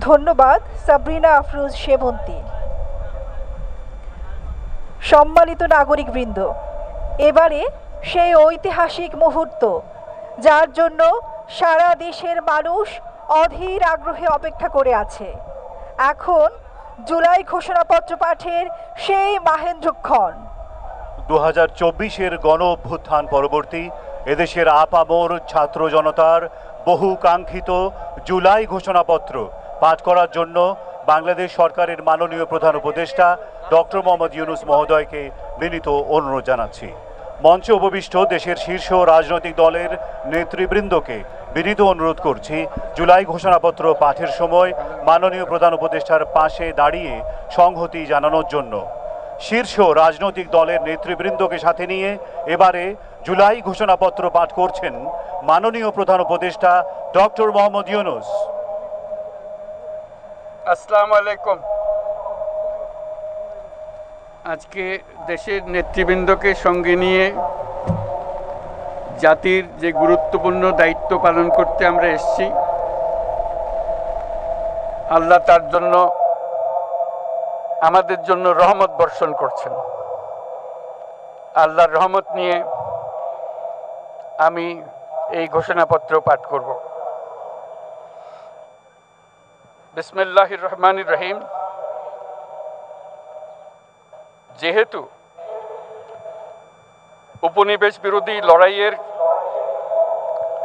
ধন্যবাদ সাবরিনা আফরোজ সেবন্তী। সম্মানিত নাগরিকবৃন্দ, এবারে সেই ঐতিহাসিক মুহূর্ত যার জন্য সারা দেশের মানুষ অধীর আগ্রহে অপেক্ষা করে আছে। এখন জুলাই ঘোষণাপত্র পাঠের সেই মাহেন্দ্রক্ষণ। 2024-এর গণ অভ্যুত্থান পরবর্তী এদেশের আপামর ছাত্র জনতার বহু কাঙ্ক্ষিত জুলাই ঘোষণাপত্র পাঠ করার জন্য বাংলাদেশ সরকারের মাননীয় প্রধান উপদেষ্টা ডক্টর মোহাম্মদ ইউনূস মহোদয়কে বিনীত অনুরোধ জানাচ্ছি। মঞ্চে উপবিষ্ট দেশের শীর্ষ রাজনৈতিক দলের নেতৃবৃন্দকে বিনীত অনুরোধ করছি জুলাই ঘোষণাপত্র পাঠের সময় মাননীয় প্রধান উপদেষ্টার পাশে দাঁড়িয়ে সংহতি জানানোর জন্য। শীর্ষ রাজনৈতিক দলের নেতৃবৃন্দকে সাথে নিয়ে এবারে জুলাই ঘোষণাপত্র পাঠ করছেন মাননীয় প্রধান উপদেষ্টা ডক্টর মোহাম্মদ ইউনূস। আসসালামু আলাইকুম। আজকে দেশের নেতৃবৃন্দকে সঙ্গে নিয়ে জাতির যে গুরুত্বপূর্ণ দায়িত্ব পালন করতে আমরা এসেছি, আল্লাহ তার জন্য আমাদের জন্য রহমত বর্ষণ করছেন। আল্লাহর রহমত নিয়ে আমি এই ঘোষণাপত্র পাঠ করব। বিসমিল্লাহির রহমানির রহিম। যেহেতু উপনিবেশ বিরোধী লড়াইয়ের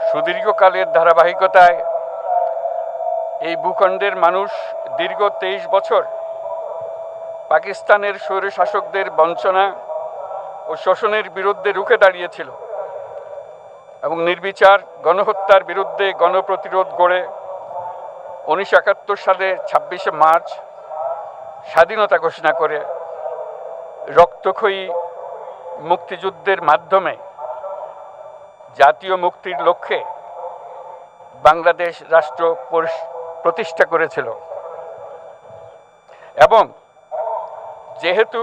সুদীর্ঘকালের ধারাবাহিকতায় এই ভূখণ্ডের মানুষ দীর্ঘ 23 বছর পাকিস্তানের স্বৈরশাসকদের বঞ্চনা ও শোষণের বিরুদ্ধে রুখে দাঁড়িয়েছিল এবং নির্বিচার গণহত্যার বিরুদ্ধে গণপ্রতিরোধ গড়ে 1971 সালে 26শে মার্চ স্বাধীনতা ঘোষণা করে রক্তক্ষয়ী মুক্তিযুদ্ধের মাধ্যমে জাতীয় মুক্তির লক্ষ্যে বাংলাদেশ রাষ্ট্র প্রতিষ্ঠা করেছিল। এবং যেহেতু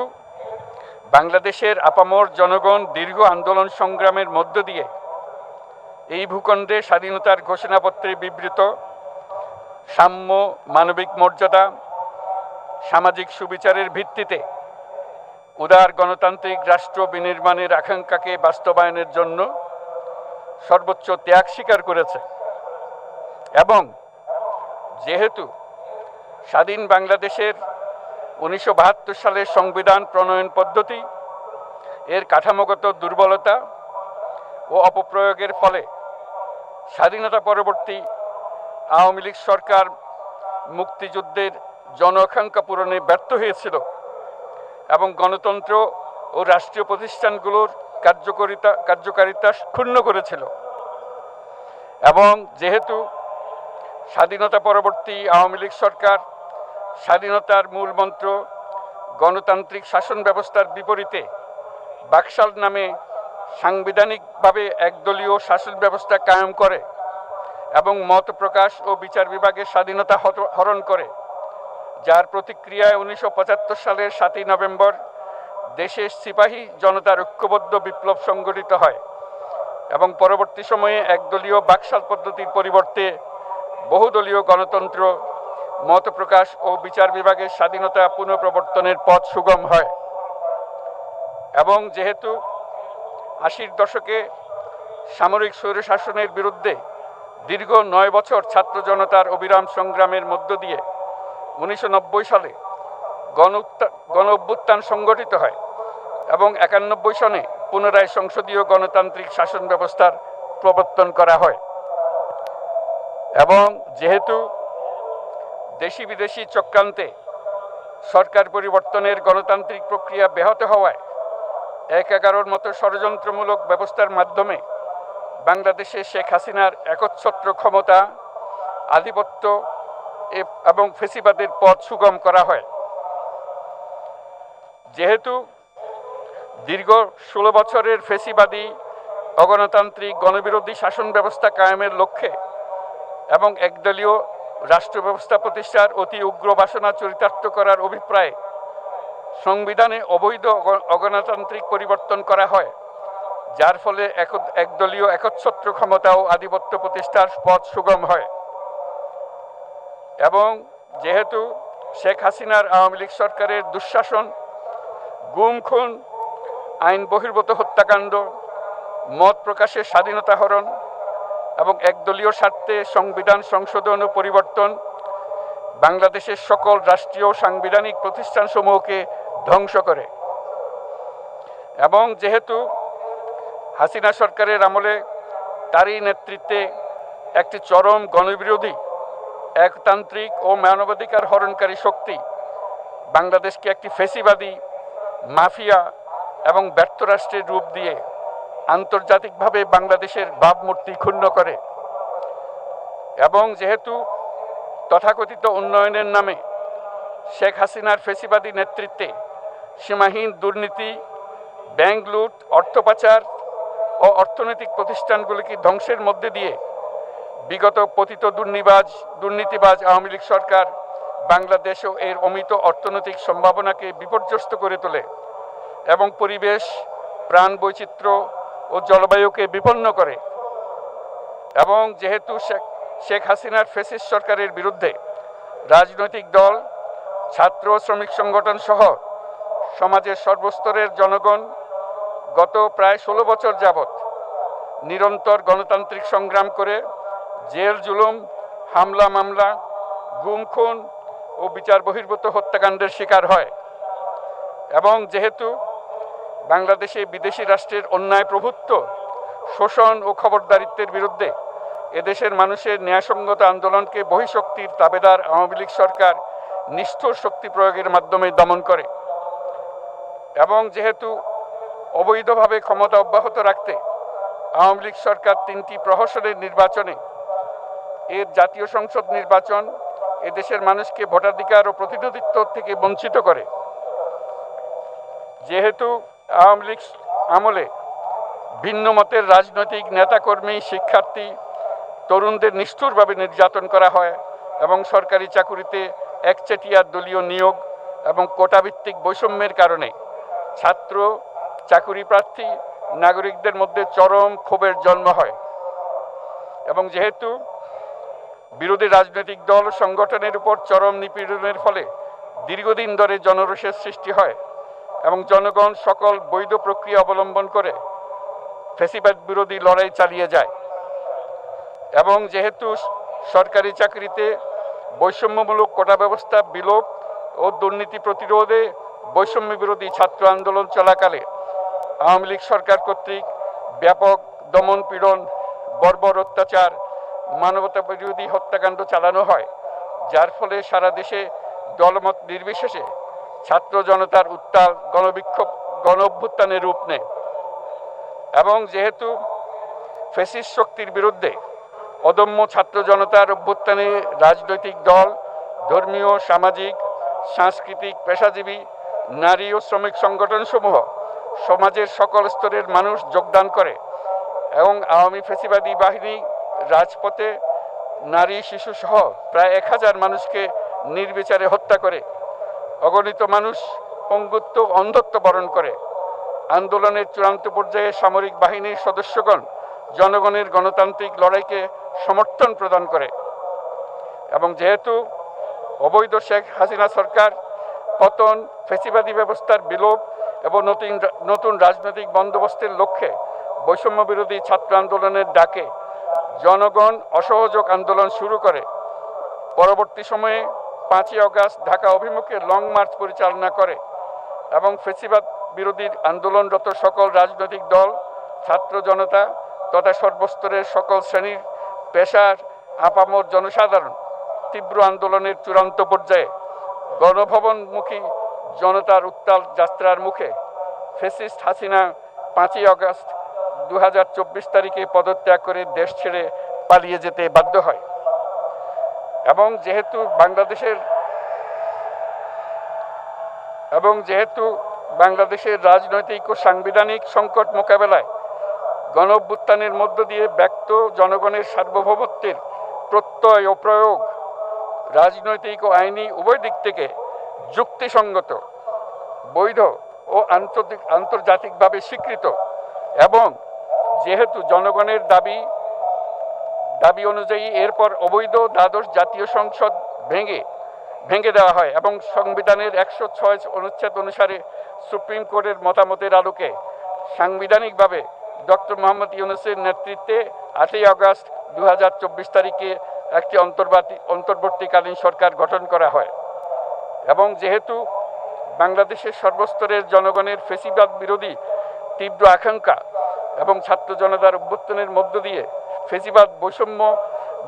বাংলাদেশের আপামর জনগণ দীর্ঘ আন্দোলন সংগ্রামের মধ্য দিয়ে এই ভূখণ্ডে স্বাধীনতার ঘোষণাপত্রে বিবৃত সাম্য, মানবিক মর্যাদা, সামাজিক সুবিচারের ভিত্তিতে উদার গণতান্ত্রিক রাষ্ট্র বিনির্মাণের আকাঙ্ক্ষাকে বাস্তবায়নের জন্য সর্বোচ্চ ত্যাগ স্বীকার করেছে। এবং যেহেতু স্বাধীন বাংলাদেশের 1972 সালের সংবিধান প্রণয়ন পদ্ধতি এর কাঠামোগত দুর্বলতা ও অপপ্রয়োগের ফলে স্বাধীনতা পরবর্তী আওয়ামী লীগ সরকার মুক্তিযুদ্ধের জন আকাঙ্ক্ষা পূরণে ব্যর্থ হয়েছিল এবং গণতন্ত্র ও রাষ্ট্রীয় প্রতিষ্ঠানগুলোর কার্যকারিতা ক্ষুণ্ণ করেছিল। এবং যেহেতু স্বাধীনতা পরবর্তী আওয়ামী লীগ সরকার স্বাধীনতার মূল মন্ত্র গণতান্ত্রিক শাসন ব্যবস্থার বিপরীতে বাকশাল নামে সাংবিধানিকভাবে একদলীয় শাসন ব্যবস্থা কায়েম করে এবং মত প্রকাশ ও বিচার বিভাগের স্বাধীনতা হরণ করে, যার প্রতিক্রিয়ায় 1975 সালের 7ই নভেম্বর দেশের সিপাহী জনতার ঐক্যবদ্ধ বিপ্লব সংগঠিত হয় এবং পরবর্তী সময়ে একদলীয় বাকশাল পদ্ধতির পরিবর্তে বহুদলীয় গণতন্ত্র, মত প্রকাশ ও বিচার বিভাগের স্বাধীনতা পুনঃপ্রবর্তনের পথ সুগম হয়। এবং যেহেতু 80-র দশকে সামরিক স্বৈরশাসনের বিরুদ্ধে দীর্ঘ 9 বছর ছাত্র জনতার অবিরাম সংগ্রামের মধ্য দিয়ে 1990 সালে গণ অভ্যুত্থান সংগঠিত হয় এবং 91 সনে পুনরায় সংসদীয় গণতান্ত্রিক শাসন ব্যবস্থার প্রবর্তন করা হয়। এবং যেহেতু দেশি বিদেশি চক্রান্তে সরকার পরিবর্তনের গণতান্ত্রিক প্রক্রিয়া ব্যাহত হওয়ায় 1/11-র মতো ষড়যন্ত্রমূলক ব্যবস্থার মাধ্যমে বাংলাদেশে শেখ হাসিনার একচ্ছত্র ক্ষমতা, আধিপত্য এবং ফেসিবাদের পথ সুগম করা হয়। যেহেতু দীর্ঘ 16 বছরের ফেসিবাদী অগণতান্ত্রিক গণবিরোধী শাসন ব্যবস্থা কায়েমের লক্ষ্যে এবং একদলীয় রাষ্ট্র ব্যবস্থা প্রতিষ্ঠার অতি উগ্র বাসনা চরিতার্থ করার অভিপ্রায়ে সংবিধানে অবৈধ অগণতান্ত্রিক পরিবর্তন করা হয়, যার ফলে একদলীয় একচ্ছত্র ক্ষমতা ও আধিপত্য প্রতিষ্ঠার পথ সুগম হয়। এবং যেহেতু শেখ হাসিনার আওয়ামী লীগ সরকারের দুঃশাসন, গুম খুন, আইন বহির্ভূত হত্যাকাণ্ড, মত প্রকাশের স্বাধীনতা হরণ এবং একদলীয় স্বার্থে সংবিধান সংশোধন ও পরিবর্তন বাংলাদেশের সকল রাষ্ট্রীয় সাংবিধানিক প্রতিষ্ঠানসমূহকে ধ্বংস করে। এবং যেহেতু হাসিনা সরকারের আমলে তারই নেতৃত্বে একটি চরম গণবিরোধী, একতান্ত্রিক ও মানবাধিকার হরণকারী শক্তি বাংলাদেশকে একটি ফ্যাসিবাদী, মাফিয়া এবং ব্যর্থ রাষ্ট্রের রূপ দিয়ে আন্তর্জাতিকভাবে বাংলাদেশের ভাবমূর্তি ক্ষুণ্ণ করে এবং যেহেতু তথাকথিত উন্নয়নের নামে শেখ হাসিনার ফ্যাসিবাদী নেতৃত্বে সীমাহীন দুর্নীতি, ব্যাংক লুট, অর্থ পাচার ও অর্থনৈতিক প্রতিষ্ঠানগুলিকে ধ্বংসের মধ্যে দিয়ে বিগত পতিত দুর্নীতিবাজ আওয়ামী লীগ সরকার বাংলাদেশ ও এর অমিত অর্থনৈতিক সম্ভাবনাকে বিপর্যস্ত করে তোলে এবং পরিবেশ, প্রাণ বৈচিত্র্য ও জলবায়ুকে বিপন্ন করে। এবং যেহেতু শেখ হাসিনার ফ্যাসিস্ট সরকারের বিরুদ্ধে রাজনৈতিক দল, ছাত্র শ্রমিক সংগঠন সহ সমাজের সর্বস্তরের জনগণ গত প্রায় 16 বছর যাবৎ নিরন্তর গণতান্ত্রিক সংগ্রাম করে জেল জুলুম, হামলা মামলা, গুম খুন ও বিচার বহির্ভূত হত্যাকাণ্ডের শিকার হয় এবং যেহেতু বাংলাদেশে বিদেশি রাষ্ট্রের অন্যায় প্রভুত্ব, শোষণ ও খবরদারিত্বের বিরুদ্ধে এদেশের মানুষের ন্যায়সঙ্গত আন্দোলনকে বহিঃশক্তির তাবেদার আওয়ামী লীগ সরকার নিষ্ঠুর শক্তি প্রয়োগের মাধ্যমে দমন করে এবং যেহেতু অবৈধভাবে ক্ষমতা অব্যাহত রাখতে আওয়ামী লীগ সরকার 3টি প্রহসনের নির্বাচনে এর জাতীয় সংসদ নির্বাচন এদেশের মানুষকে ভোটাধিকার ও প্রতিনিধিত্ব থেকে বঞ্চিত করে। যেহেতু আওয়ামী লীগ আমলে ভিন্ন মতের রাজনৈতিক নেতাকর্মী, শিক্ষার্থী, তরুণদের নিষ্ঠুরভাবে নির্যাতন করা হয় এবং সরকারি চাকুরিতে একচেটিয়া দলীয় নিয়োগ এবং কোটাভিত্তিক বৈষম্যের কারণে ছাত্র, চাকুরি প্রার্থী, নাগরিকদের মধ্যে চরম ক্ষোভের জন্ম হয় এবং যেহেতু বিরোধী রাজনৈতিক দল সংগঠনের উপর চরম নিপীড়নের ফলে দীর্ঘদিন ধরে জনরোষের সৃষ্টি হয় এবং জনগণ সকল বৈধ প্রক্রিয়া অবলম্বন করে ফ্যাসিবাদ বিরোধী লড়াই চালিয়ে যায় এবং যেহেতু সরকারি চাকরিতে বৈষম্যমূলক কোটা ব্যবস্থা বিলোপ ও দুর্নীতি প্রতিরোধে বৈষম্য বিরোধী ছাত্র আন্দোলন চলাকালে আওয়ামী লীগ সরকার কর্তৃক ব্যাপক দমন পীড়ন, বর্বর অত্যাচার, মানবতা বিরোধী হত্যাকাণ্ড চালানো হয়, যার ফলে সারা দেশে দলমত নির্বিশেষে ছাত্র জনতার উত্তাল গণবিক্ষোভ গণ অভ্যুত্থানের রূপ নেয় এবং যেহেতু ফ্যাসিস্ট শক্তির বিরুদ্ধে অদম্য ছাত্র জনতার অভ্যুত্থানে রাজনৈতিক দল, ধর্মীয়, সামাজিক, সাংস্কৃতিক, পেশাজীবী, নারী ও শ্রমিক সংগঠনসমূহ সমাজের সকল স্তরের মানুষ যোগদান করে এবং আওয়ামী ফ্যাসিবাদী বাহিনী রাজপথে নারী, শিশু সহ প্রায় 1000 মানুষকে নির্বিচারে হত্যা করে, অগণিত মানুষ পঙ্গুত্ব, অন্ধত্ব বরণ করে। আন্দোলনের চূড়ান্ত পর্যায়ে সামরিক বাহিনীর সদস্যগণ জনগণের গণতান্ত্রিক লড়াইকে সমর্থন প্রদান করে এবং যেহেতু অবৈধ শেখ হাসিনা সরকার পতন, ফ্যাসিবাদী ব্যবস্থার বিলোপ এবং নতুন রাজনৈতিক বন্দোবস্তের লক্ষ্যে বৈষম্য বিরোধী ছাত্র আন্দোলনের ডাকে জনগণ অসহযোগ আন্দোলন শুরু করে, পরবর্তী সময়ে 5ই আগস্ট ঢাকা অভিমুখে লং মার্চ পরিচালনা করে এবং ফ্যাসিবাদ বিরোধী আন্দোলনরত সকল রাজনৈতিক দল, ছাত্র জনতা তথা সর্বস্তরের সকল শ্রেণীর, পেশার, আপামর জনসাধারণ তীব্র আন্দোলনের চূড়ান্ত পর্যায়ে গণভবনমুখী জনতার উত্তাল যাত্রার মুখে ফ্যাসিস্ট হাসিনা 5ই আগস্ট 2024 তারিখে পদত্যাগ করে দেশ ছেড়ে পালিয়ে যেতে বাধ্য হয় এবং যেহেতু বাংলাদেশের রাজনৈতিক ও সাংবিধানিক সংকট মোকাবেলায় গণ অভ্যুত্থানের মধ্য দিয়ে ব্যক্ত জনগণের সার্বভৌমত্বের প্রত্যয় ও প্রয়োগ রাজনৈতিক ও আইনি উভয় দিক থেকে যুক্তিসঙ্গত, বৈধ ও আন্তর্জাতিকভাবে স্বীকৃত এবং যেহেতু জনগণের দাবি অনুযায়ী এরপর অবৈধ দ্বাদশ জাতীয় সংসদ ভেঙে ভেঙে দেওয়া হয় এবং সংবিধানের 106 অনুচ্ছেদ অনুসারে সুপ্রিম কোর্টের মতামতের আলোকে সাংবিধানিকভাবে ডক্টর মোহাম্মদ ইউনূসের নেতৃত্বে 8ই আগস্ট 2024 তারিখে একটি অন্তর্বর্তীকালীন সরকার গঠন করা হয়। এবং যেহেতু বাংলাদেশের সর্বস্তরের জনগণের ফ্যাসিবাদ বিরোধী তীব্র আকাঙ্ক্ষা এবং ছাত্র জনতার অভ্যুত্থানের মধ্য দিয়ে ফ্যাসিবাদ বৈষম্য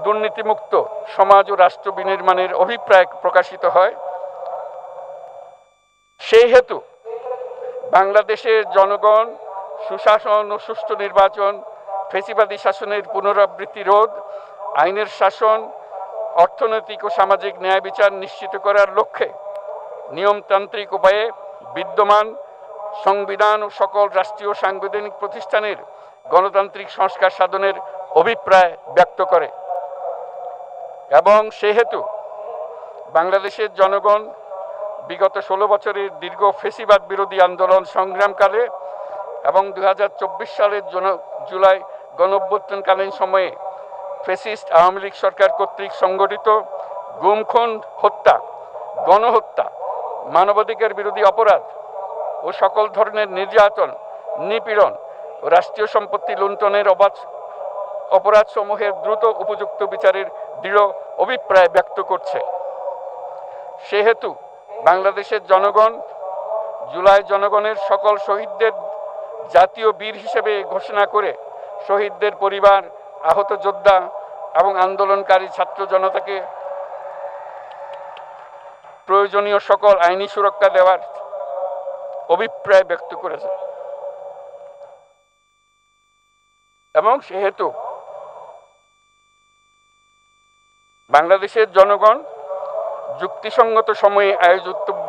দুর্নীতিমুক্ত সমাজ ও রাষ্ট্র বিনির্মাণের অভিপ্রায় প্রকাশিত হয়, সেই হেতু বাংলাদেশের জনগণ সুশাসন ও সুষ্ঠু নির্বাচন, ফ্যাসিবাদী শাসনের পুনরাবৃত্তি রোধ, আইনের শাসন, অর্থনৈতিক ও সামাজিক ন্যায় বিচার নিশ্চিত করার লক্ষ্যে নিয়মতান্ত্রিক উপায়ে বিদ্যমান সংবিধান ও সকল রাষ্ট্রীয় সাংবিধানিক প্রতিষ্ঠানের গণতান্ত্রিক সংস্কার সাধনের অভিপ্রায় ব্যক্ত করে। এবং সেহেতু বাংলাদেশের জনগণ বিগত 16 বছরের দীর্ঘ ফ্যাসিবাদ বিরোধী আন্দোলন সংগ্রামকালে এবং 2024 সালের জুলাই গণঅভ্যুত্থানকালীন সময়ে ফ্যাসিস্ট আওয়ামী লীগ সরকার কর্তৃক সংগঠিত গুম খুন, হত্যা, গণহত্যা, মানবাধিকার বিরোধী অপরাধ ও সকল ধরনের নির্যাতন, নিপীড়ন ও রাষ্ট্রীয় সম্পত্তি লুণ্ঠনের অপরাধসমূহের দ্রুত উপযুক্ত বিচারের দৃঢ় অভিপ্রায় ব্যক্ত করছে। সেহেতু বাংলাদেশের জনগণ জুলাই জনগণের সকল শহীদদের জাতীয় বীর হিসেবে ঘোষণা করে শহীদদের পরিবার, আহত যোদ্ধা এবং আন্দোলনকারী ছাত্র জনতাকে প্রয়োজনীয় সকল আইনি সুরক্ষা দেওয়ার অভিপ্রায় ব্যক্ত করেছে। এবং সেহেতু বাংলাদেশের জনগণ যুক্তিসঙ্গত সময়ে আয়োজিতব্য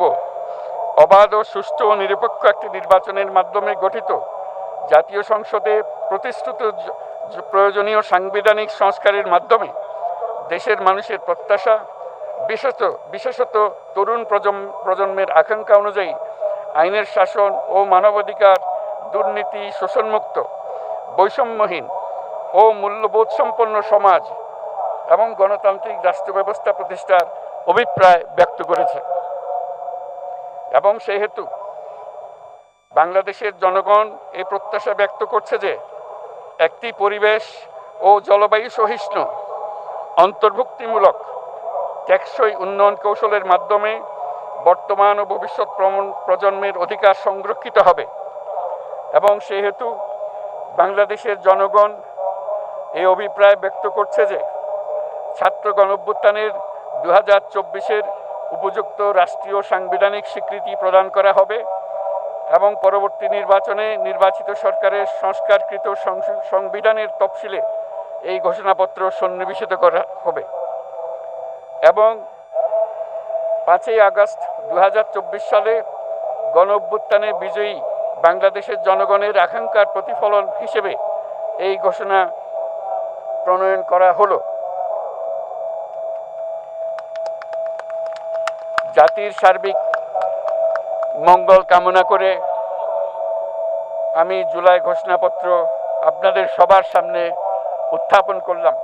অবাধ ও সুষ্ঠু ও নিরপেক্ষ একটি নির্বাচনের মাধ্যমে গঠিত জাতীয় সংসদে প্রতিশ্রুত প্রয়োজনীয় সাংবিধানিক সংস্কারের মাধ্যমে দেশের মানুষের প্রত্যাশা, বিশেষত তরুণ প্রজন্মের আকাঙ্ক্ষা অনুযায়ী আইনের শাসন ও মানবাধিকার, দুর্নীতি, শোষণমুক্ত, বৈষম্যহীন ও মূল্যবোধ সম্পন্ন সমাজ এবং গণতান্ত্রিক রাষ্ট্র ব্যবস্থা প্রতিষ্ঠার অভিপ্রায় ব্যক্ত করেছে। এবং সেহেতু বাংলাদেশের জনগণ এই প্রত্যাশা ব্যক্ত করছে যে একটি পরিবেশ ও জলবায়ু সহিষ্ণু, অন্তর্ভুক্তিমূলক, টেকসই উন্নয়ন কৌশলের মাধ্যমে বর্তমান ও ভবিষ্যৎ প্রজন্মের অধিকার সংরক্ষিত হবে। এবং সেহেতু বাংলাদেশের জনগণ এই অভিপ্রায় ব্যক্ত করছে যে ছাত্র গণঅভ্যুত্থানের 2024-এর উপযুক্ত রাষ্ট্রীয় সাংবিধানিক স্বীকৃতি প্রদান করা হবে এবং পরবর্তী নির্বাচনে নির্বাচিত সরকারের সংস্কারকৃত সংবিধানের তফসিলে এই ঘোষণাপত্র সন্নিবেশিত করা হবে। এবং 5ই আগস্ট 2024 সালে গণঅভ্যুত্থানে বিজয়ী বাংলাদেশের জনগণের আকাঙ্ক্ষার প্রতিফলন হিসেবে এই ঘোষণা প্রণয়ন করা হলো। জাতির সার্বিক মঙ্গল কামনা করে আমি জুলাই ঘোষণাপত্র আপনাদের সবার সামনে উত্থাপন করলাম।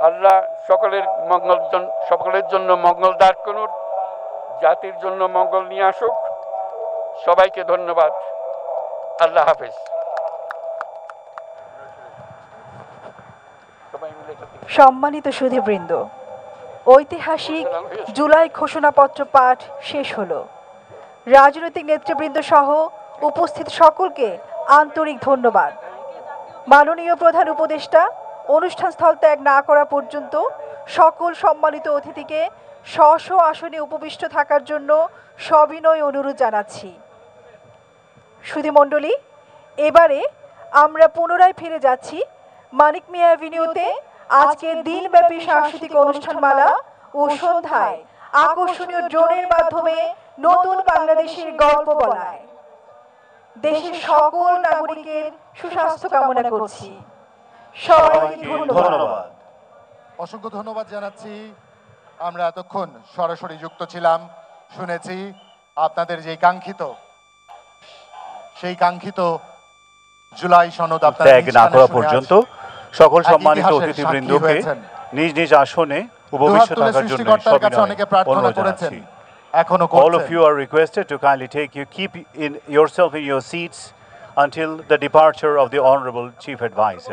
আল্লাহ সকলের জন্য মঙ্গল দান করুন, জাতির জন্য মঙ্গল নিয়ে আসুক। সবাইকে ধন্যবাদ। আল্লাহ হাফেজ। সম্মানিত সুধীবৃন্দ, ঐতিহাসিক জুলাই ঘোষণাপত্র পাঠ শেষ হলো। রাজনৈতিক নেতৃবৃন্দ সহ উপস্থিত সকলকে আন্তরিক ধন্যবাদ। মাননীয় প্রধান উপদেষ্টা অনুষ্ঠানস্থল ত্যাগ না করা পর্যন্ত সকল সম্মানিত অতিথিকে স্ব আসনে উপবিষ্ট থাকার জন্য সবিনয় অনুরোধ জানাচ্ছি। সুধীমণ্ডলী, এবারে আমরা পুনরায় ফিরে যাচ্ছি মানিক মিয়া অ্যাভিনিউতে আজকের দিনব্যাপী সাংস্কৃতিক অনুষ্ঠানমালা ও সন্ধ্যায় আকর্ষণীয় ড্রোনের মাধ্যমে নতুন বাংলাদেশের গল্প বলায়। দেশের সকল নাগরিকের সুস্বাস্থ্য কামনা করছি। সবাইকে ধন্যবাদ। অসংখ্য ধন্যবাদ জানাচ্ছি। আমরা এতক্ষণ সরাসরি যুক্ত ছিলাম, শুনেছি আপনাদের যে কাঙ্ক্ষিত জুলাই সনদ ত্যাগ না করা পর্যন্ত সকল সম্মানিত অতিথিবৃন্দকে নিজ নিজ আসনে উপবিষ্ট তুলে থাকার জন্য সৃষ্টিকর্তার কাছে অনেকে প্রার্থনা অনুরোধ করেছেন, জানাচ্ছি। এখনো All of করছেন। you are requested to kindly keep yourself in your seats until the departure of the Honorable Chief Advisor.